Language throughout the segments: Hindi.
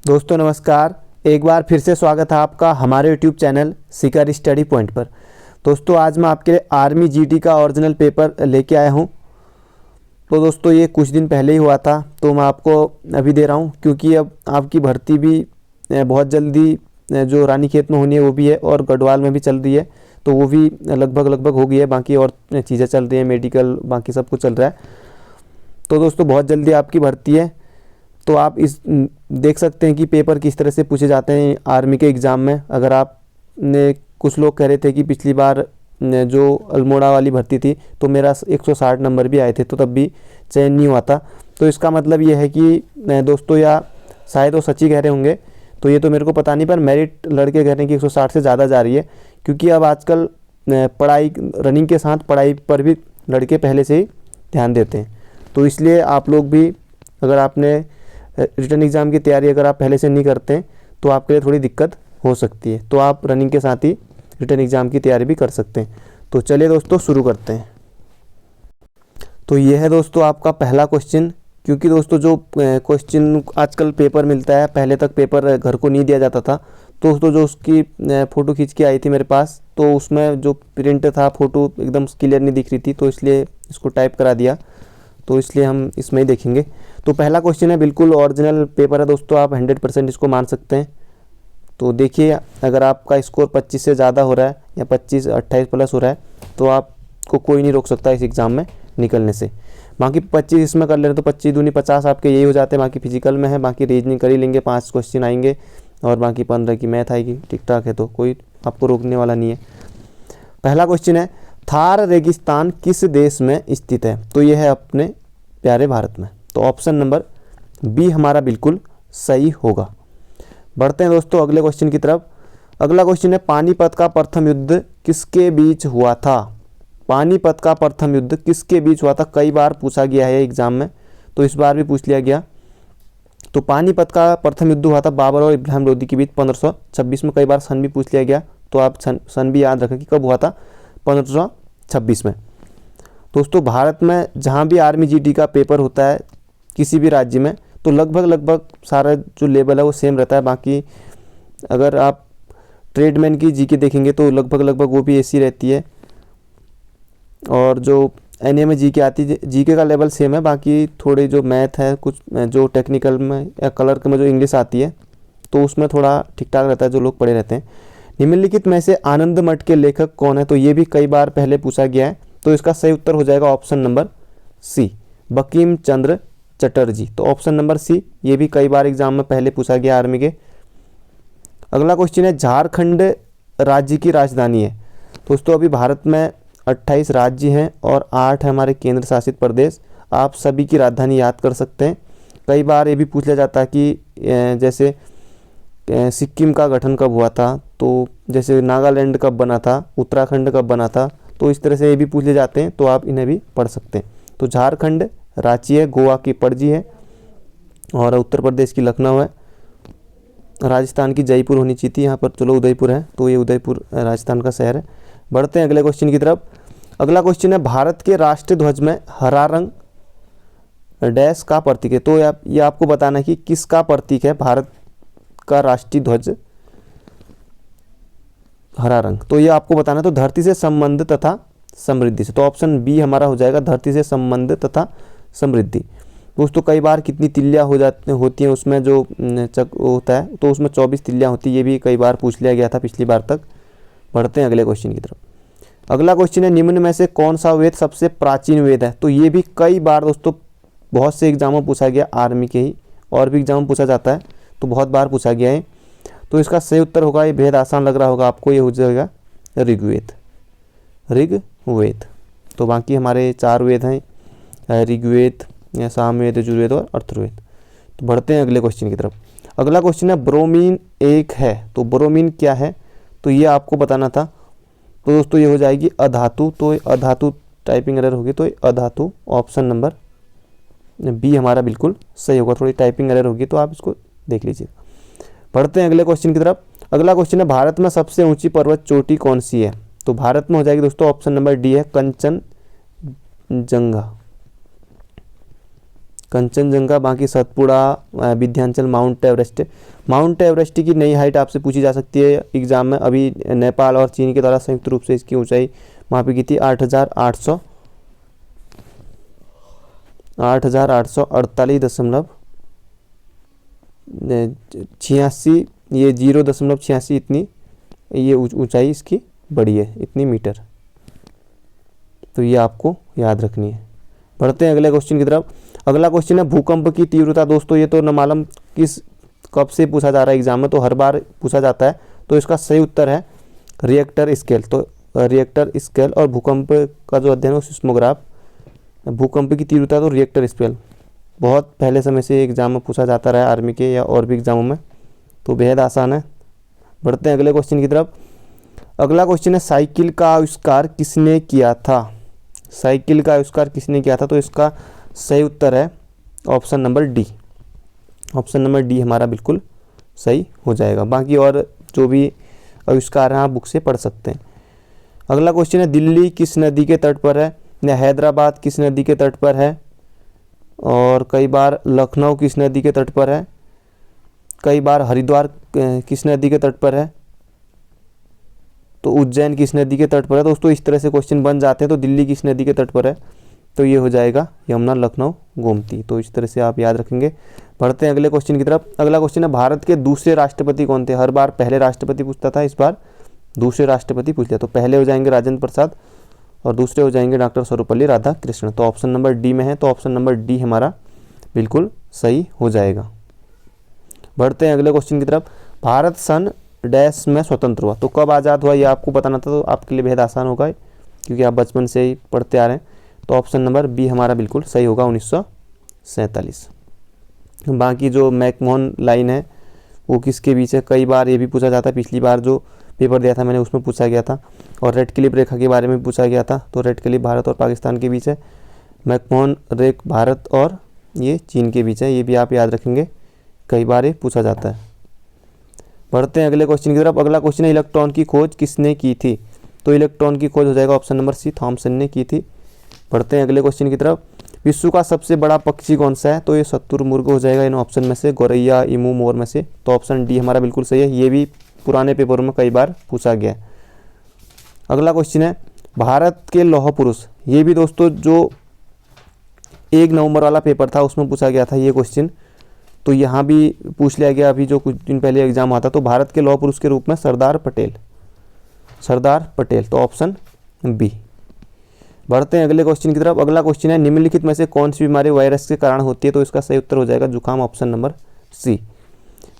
दोस्तों नमस्कार। एक बार फिर से स्वागत है आपका हमारे YouTube channel Sikar study point पर। दोस्तों आज मैं आपके लिए आर्मी जीडी का ओरिजिनल पेपर लेके आया हूं। तो दोस्तों ये कुछ दिन पहले ही हुआ था, तो मैं आपको अभी दे रहा हूं क्योंकि अब आपकी भर्ती भी बहुत जल्दी जो रानीखेत में होनी है वो भी है और गढ़वाल में भी चल रही है, तो वो भी लगभग हो गई है। बाकी और चीज़ें चल रही हैं, मेडिकल बाकी सब कुछ चल रहा है। तो दोस्तों बहुत जल्दी आपकी भर्ती है, तो आप इस देख सकते हैं कि पेपर किस तरह से पूछे जाते हैं आर्मी के एग्ज़ाम में। अगर आपने कुछ लोग कह रहे थे कि पिछली बार जो अल्मोड़ा वाली भर्ती थी तो मेरा 160 नंबर भी आए थे, तो तब भी चयन नहीं हुआ था। तो इसका मतलब ये है कि दोस्तों, या शायद वो सच ही कह रहे होंगे, तो ये तो मेरे को पता नहीं, पर मेरिट लड़के कह रहे हैं कि 160 से ज़्यादा जा रही है। क्योंकि अब आजकल पढ़ाई रनिंग के साथ पढ़ाई पर भी लड़के पहले से ही ध्यान देते हैं। तो इसलिए आप लोग भी, अगर आपने रिटर्न एग्ज़ाम की तैयारी अगर आप पहले से नहीं करते हैं तो आपके लिए थोड़ी दिक्कत हो सकती है। तो आप रनिंग के साथ ही रिटर्न एग्ज़ाम की तैयारी भी कर सकते हैं। तो चलिए दोस्तों शुरू करते हैं। तो ये है दोस्तों आपका पहला क्वेश्चन। क्योंकि दोस्तों जो क्वेश्चन आजकल पेपर मिलता है, पहले तक पेपर घर को नहीं दिया जाता था, तो दोस्तों जो उसकी फ़ोटो खींच के आई थी मेरे पास, तो उसमें जो प्रिंट था फ़ोटो एकदम क्लियर नहीं दिख रही थी, तो इसलिए इसको टाइप करा दिया। तो इसलिए हम इसमें ही देखेंगे। तो पहला क्वेश्चन है, बिल्कुल ओरिजिनल पेपर है दोस्तों, आप 100% इसको मान सकते हैं। तो देखिए, अगर आपका स्कोर 25 से ज़्यादा हो रहा है या 28 प्लस हो रहा है तो आपको कोई नहीं रोक सकता इस एग्ज़ाम में निकलने से। बाकी 25 इसमें कर ले रहे तो 25 दूनी 50 आपके यही हो जाते हैं। बाकी फिजिकल में है, बाकी रीजनिंग कर ही लेंगे, 5 क्वेश्चन आएंगे और बाकी 15 की मैथ आएगी, ठीक ठाक है, तो कोई आपको रोकने वाला नहीं है। पहला क्वेश्चन है, थार रेगिस्तान किस देश में स्थित है? तो यह है अपने प्यारे भारत में। तो ऑप्शन नंबर बी हमारा बिल्कुल सही होगा। बढ़ते हैं दोस्तों अगले क्वेश्चन की तरफ। अगला क्वेश्चन है, पानीपत का प्रथम युद्ध किसके बीच हुआ था? पानीपत का प्रथम युद्ध किसके बीच हुआ था? कई बार पूछा गया है एग्जाम में, तो इस बार भी पूछ लिया गया। तो पानीपत का प्रथम युद्ध हुआ था बाबर और इब्राहिम लोदी के बीच 1526 में। कई बार सन भी पूछ लिया गया, तो आप सन भी याद रखें कि कब हुआ था, 1526 में। दोस्तों भारत में जहाँ भी आर्मी जीडी का पेपर होता है किसी भी राज्य में, तो लगभग सारा जो लेवल है वो सेम रहता है। बाकी अगर आप ट्रेडमैन की जीके देखेंगे तो लगभग वो भी ऐसी रहती है। और जो एनए में जीके आती है, जीके का लेवल सेम है। बाकी थोड़े जो मैथ है, कुछ जो टेक्निकल में या क्लर्क में जो इंग्लिश आती है, तो उसमें थोड़ा ठीक ठाक रहता है, जो लोग पढ़े रहते हैं। निम्नलिखित में से आनंद मठ के लेखक कौन है? तो ये भी कई बार पहले पूछा गया है, तो इसका सही उत्तर हो जाएगा option number C, Bankim Chandra Chatterjee. तो ऑप्शन नंबर सी, ये भी कई बार एग्जाम में पहले पूछा गया आर्मी के। अगला क्वेश्चन है, झारखंड राज्य की राजधानी है? दोस्तों अभी भारत में 28 राज्य हैं और 8 है हमारे केंद्र शासित प्रदेश। आप सभी की राजधानी याद कर सकते हैं। कई बार ये भी पूछ लिया जाता है कि जैसे सिक्किम का गठन कब हुआ था, तो जैसे नागालैंड कब बना था, उत्तराखंड कब बना था, तो इस तरह से ये भी पूछ ले जाते हैं, तो आप इन्हें भी पढ़ सकते हैं। तो झारखंड रांची है, गोवा की पणजी है, और उत्तर प्रदेश की लखनऊ है, राजस्थान की जयपुर होनी चाहिए थी, यहाँ पर चलो उदयपुर है, तो ये उदयपुर राजस्थान का शहर है। बढ़ते हैं अगले क्वेश्चन की तरफ। अगला क्वेश्चन है, भारत के राष्ट्रीय ध्वज में हरा रंग डैश का प्रतीक है? तो ये आपको बताना है कि किसका प्रतीक है भारत का राष्ट्रीय ध्वज हरा रंग। तो ये आपको बताना है। तो धरती से संबंध तथा समृद्धि से। तो ऑप्शन बी हमारा हो जाएगा, धरती से संबंध तथा समृद्धि। दोस्तों कई बार कितनी तिल्लियाँ होती हैं उसमें जो चक होता है, तो उसमें 24 तिल्लियाँ होती है। ये भी कई बार पूछ लिया गया था पिछली बार तक। बढ़ते हैं अगले क्वेश्चन की तरफ। अगला क्वेश्चन है, निम्न में से कौन सा वेद सबसे प्राचीन वेद है? तो ये भी कई बार दोस्तों बहुत से एग्जामों में पूछा गया, आर्मी के ही और भी एग्जाम में पूछा जाता है, तो बहुत बार पूछा गया है। तो इसका सही उत्तर होगा, ये भेद आसान लग रहा होगा आपको, ये हो जाएगा ऋग्वेद। ऋग्वेद। तो बाकी हमारे 4 वेद हैं, ऋग्वेद, सामवेद, यजुर्वेद और अथर्ववेद। तो बढ़ते हैं अगले क्वेश्चन की तरफ। अगला क्वेश्चन है, ब्रोमीन एक है? तो ब्रोमीन क्या है? तो ये आपको बताना था। तो दोस्तों ये हो जाएगी अधातु। तो अधातु टाइपिंग एरर होगी, तो अधातु ऑप्शन नंबर बी हमारा बिल्कुल सही होगा। थोड़ी टाइपिंग एरर होगी तो आप इसको देख लीजिए। बढ़ते हैं अगले क्वेश्चन की तरफ। अगला क्वेश्चन है, भारत में सबसे ऊंची पर्वत चोटी कौन सी है? तो भारत में हो जाएगी दोस्तों ऑप्शन नंबर डी है, कंचनजंगा। कंचनजंगा, बाकी Satpura, Vindhyachal, mount Everest. Mount Everest की नई हाइट आपसे पूछी जा सकती है एग्जाम में। अभी नेपाल और चीन के द्वारा संयुक्त रूप से इसकी ऊंचाई मापी की थी 8,848.86, ये 0.86 इतनी ये ऊंचाई इसकी बड़ी है, इतनी मीटर। तो ये आपको याद रखनी है। बढ़ते हैं अगले क्वेश्चन की तरफ। अगला क्वेश्चन है भूकंप की तीव्रता। दोस्तों ये तो न मालूम किस कब से पूछा जा रहा है एग्जाम में, तो हर बार पूछा जाता है। तो इसका सही उत्तर है रिएक्टर स्केल। तो रिएक्टर स्केल और भूकंप का जो अध्ययन है सिस्मोग्राफ, भूकंप की तीव्रता तो रिएक्टर स्केल बहुत पहले समय से एग्जाम में पूछा जाता रहा है आर्मी के या और भी एग्जामों में, तो बेहद आसान है। बढ़ते हैं अगले क्वेश्चन की तरफ। अगला क्वेश्चन है साइकिल का आविष्कार किसने किया था। साइकिल का आविष्कार किसने किया था, तो इसका सही उत्तर है option number D. Option number D हमारा बिल्कुल सही हो जाएगा। बाकी और जो भी आविष्कार हैं आप बुक से पढ़ सकते हैं। अगला क्वेश्चन है दिल्ली किस नदी के तट पर है, या हैदराबाद किस नदी के तट पर है, और कई बार लखनऊ किस नदी के तट पर है, कई बार हरिद्वार किस नदी के तट पर है, तो उज्जैन किस नदी के तट पर है। दोस्तों इस तरह से क्वेश्चन बन जाते हैं। तो दिल्ली किस नदी के तट पर है, तो ये हो जाएगा यमुना, लखनऊ, गोमती। तो इस तरह से आप याद रखेंगे। बढ़ते हैं अगले क्वेश्चन की तरफ। अगला क्वेश्चन है भारत के दूसरे राष्ट्रपति कौन थे। हर बार पहले राष्ट्रपति पूछता था, इस बार दूसरे राष्ट्रपति पूछ लिया। तो पहले हो जाएंगे राजेंद्र प्रसाद और दूसरे हो जाएंगे डॉक्टर सर्वपल्ली राधाकृष्णन। तो ऑप्शन नंबर डी में है, तो ऑप्शन नंबर डी हमारा बिल्कुल सही हो जाएगा। बढ़ते हैं अगले क्वेश्चन की तरफ। भारत सन डैश में स्वतंत्र हुआ। तो कब आज़ाद हुआ ये आपको बताना था, तो आपके लिए बेहद आसान होगा क्योंकि आप बचपन से ही पढ़ते आ रहे हैं। तो ऑप्शन नंबर बी हमारा बिल्कुल सही होगा, 1947। बाकी जो मैकमोहन लाइन है वो किसके बीच है, कई बार ये भी पूछा जाता है। पिछली बार जो पेपर दिया था मैंने उसमें पूछा गया था। और रेड क्लिफ रेखा के बारे में पूछा गया था। तो रेड क्लिफ भारत और पाकिस्तान के बीच है, मैकमोहन रेख भारत और ये चीन के बीच है। ये भी आप याद रखेंगे, कई बार ये पूछा जाता है। बढ़ते हैं अगले क्वेश्चन की तरफ। अगला क्वेश्चन है इलेक्ट्रॉन की खोज किसने की थी। तो इलेक्ट्रॉन की खोज हो जाएगा ऑप्शन नंबर सी, थॉमसन ने की थी। बढ़ते हैं अगले क्वेश्चन की तरफ। विश्व का सबसे बड़ा पक्षी कौन सा है, तो ये शुतुरमुर्ग हो जाएगा इन ऑप्शन में से, गौरैया, इमू, मोर में से। तो ऑप्शन डी हमारा बिल्कुल सही है। ये भी पुराने पेपरों में कई बार पूछा गया है। अगला क्वेश्चन है भारत के लौह पुरुष। ये भी दोस्तों जो 1 नवंबर वाला पेपर था उसमें पूछा गया था ये क्वेश्चन, तो यहाँ भी पूछ लिया गया अभी जो कुछ दिन पहले एग्जाम आता। तो भारत के लौह पुरुष के रूप में सरदार पटेल, सरदार पटेल। तो ऑप्शन बी। बढ़ते हैं अगले क्वेश्चन की तरफ। अगला क्वेश्चन है निम्नलिखित में से कौन सी बीमारी वायरस के कारण होती है, तो इसका सही उत्तर हो जाएगा जुकाम, ऑप्शन नंबर सी।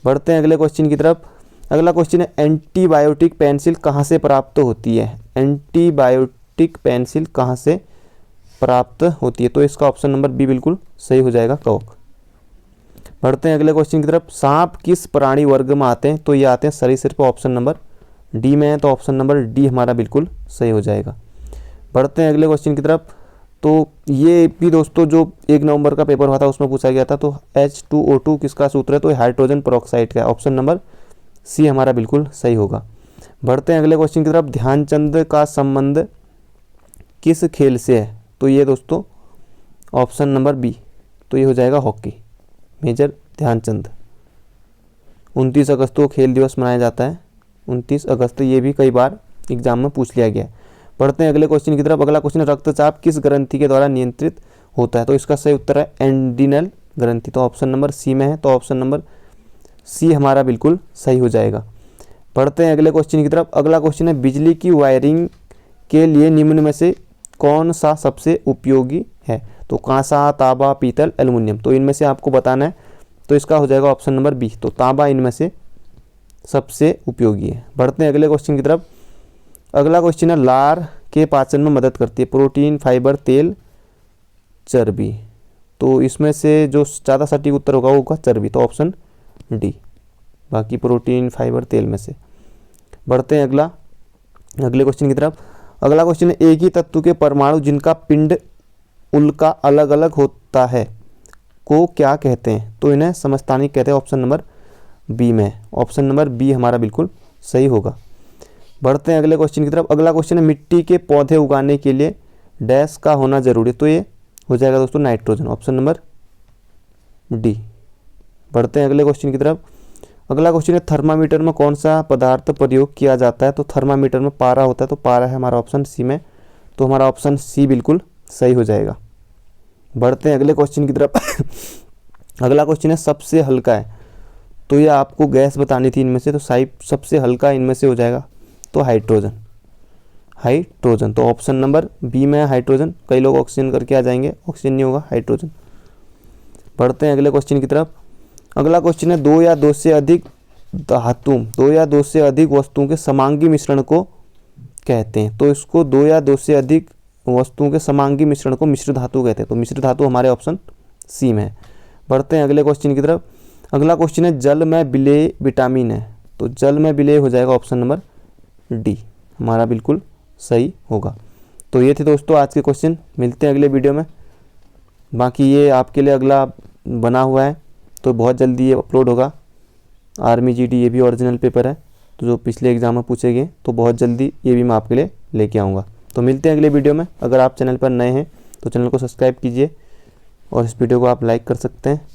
बढ़ते हैं अगले क्वेश्चन की तरफ। अगला क्वेश्चन है एंटीबायोटिक पेंसिल कहाँ से प्राप्त होती है। एंटीबायोटिक पेंसिल कहाँ से प्राप्त होती है, तो इसका ऑप्शन नंबर बी बिल्कुल सही हो जाएगा, कवक। बढ़ते हैं अगले क्वेश्चन की तरफ। सांप किस प्राणी वर्ग में आते हैं, तो ये आते हैं सरीसृप, ऑप्शन नंबर डी में है। तो ऑप्शन नंबर डी हमारा बिल्कुल सही हो जाएगा। बढ़ते हैं अगले क्वेश्चन की तरफ। तो ये भी दोस्तों जो 1 नवंबर का पेपर हुआ था उसमें पूछा गया था। तो H2O2 किसका सूत्र है, तो हाइड्रोजन पेरोक्साइड का, ऑप्शन नंबर सी हमारा बिल्कुल सही होगा। बढ़ते हैं अगले क्वेश्चन की तरफ। ध्यानचंद का संबंध किस खेल से है, तो ये दोस्तों ऑप्शन नंबर बी, तो ये हो जाएगा हॉकी, मेजर ध्यानचंद। 29 अगस्त को खेल दिवस मनाया जाता है, 29 अगस्त। ये भी कई बार एग्जाम में पूछ लिया गया है। बढ़ते हैं अगले क्वेश्चन की तरफ। अगला क्वेश्चन रक्तचाप किस ग्रंथि के द्वारा नियंत्रित होता है, तो इसका सही उत्तर है एंडिनल ग्रंथि। तो ऑप्शन नंबर सी में है। तो ऑप्शन नंबर सी हमारा बिल्कुल सही हो जाएगा। बढ़ते हैं अगले क्वेश्चन की तरफ। अगला क्वेश्चन है बिजली की वायरिंग के लिए निम्न में से कौन सा सबसे उपयोगी है, तो कांसा, तांबा, पीतल, एल्युमिनियम। तो इनमें से आपको बताना है, तो इसका हो जाएगा ऑप्शन नंबर बी। तो तांबा इनमें से सबसे उपयोगी है। बढ़ते हैं अगले क्वेश्चन की तरफ। अगला क्वेश्चन है लार के पाचन में मदद करती है, प्रोटीन, फाइबर, तेल, चर्बी। तो इसमें से जो ज़्यादा सटीक उत्तर होगा वो होगा चर्बी, तो ऑप्शन डी। बाकी प्रोटीन, फाइबर, तेल में से। बढ़ते हैं अगले क्वेश्चन की तरफ। अगला क्वेश्चन है एक ही तत्व के परमाणु जिनका पिंड उल्का अलग अलग होता है को क्या कहते हैं, तो इन्हें समस्थानिक कहते हैं, ऑप्शन नंबर बी में। ऑप्शन नंबर बी हमारा बिल्कुल सही होगा। बढ़ते हैं अगले क्वेश्चन की तरफ। अगला क्वेश्चन है मिट्टी के पौधे उगाने के लिए डैश का होना जरूरी है, तो ये हो जाएगा दोस्तों नाइट्रोजन, ऑप्शन नंबर डी। बढ़ते हैं अगले क्वेश्चन की तरफ। अगला क्वेश्चन है थर्मामीटर में कौन सा पदार्थ प्रयोग किया जाता है? तो थर्मामीटर में पारा होता है, तो पारा है हमारा ऑप्शन सी में, तो हमारा ऑप्शन सी बिल्कुल सही हो जाएगा। बढ़ते हैं अगले क्वेश्चन की तरफ। अगला क्वेश्चन है सबसे हल्का है, तो ये आपको गैस बतानी थी इनमें से, तो सबसे हल्का इनमें से हो जाएगा तो हाइड्रोजन। हाइड्रोजन, तो ऑप्शन नंबर बी में है हाइड्रोजन। कई लोग ऑक्सीजन करके आ जाएंगे, ऑक्सीजन नहीं होगा, हाइड्रोजन। बढ़ते हैं अगले क्वेश्चन की तरफ। अगला क्वेश्चन है दो या दो से अधिक वस्तुओं के समांगी मिश्रण को कहते हैं। तो इसको दो या दो से अधिक वस्तुओं के समांगी मिश्रण को मिश्र धातु कहते हैं, तो मिश्र धातु हमारे ऑप्शन सी में है। बढ़ते हैं अगले क्वेश्चन की तरफ। अगला क्वेश्चन है जल में विलेय विटामिन है, तो जल में विलेय हो जाएगा ऑप्शन नंबर डी, हमारा बिल्कुल सही होगा। तो ये थे दोस्तों आज के क्वेश्चन, मिलते हैं अगले वीडियो में। बाकी ये आपके लिए अगला बना हुआ है, तो बहुत जल्दी ये अपलोड होगा। आर्मी जीडी ये भी ओरिजिनल पेपर है, तो जो पिछले एग्जाम में पूछे गए, तो बहुत जल्दी ये भी मैं आपके लिए लेके आऊँगा। तो मिलते हैं अगले वीडियो में। अगर आप चैनल पर नए हैं तो चैनल को सब्सक्राइब कीजिए और इस वीडियो को आप लाइक कर सकते हैं।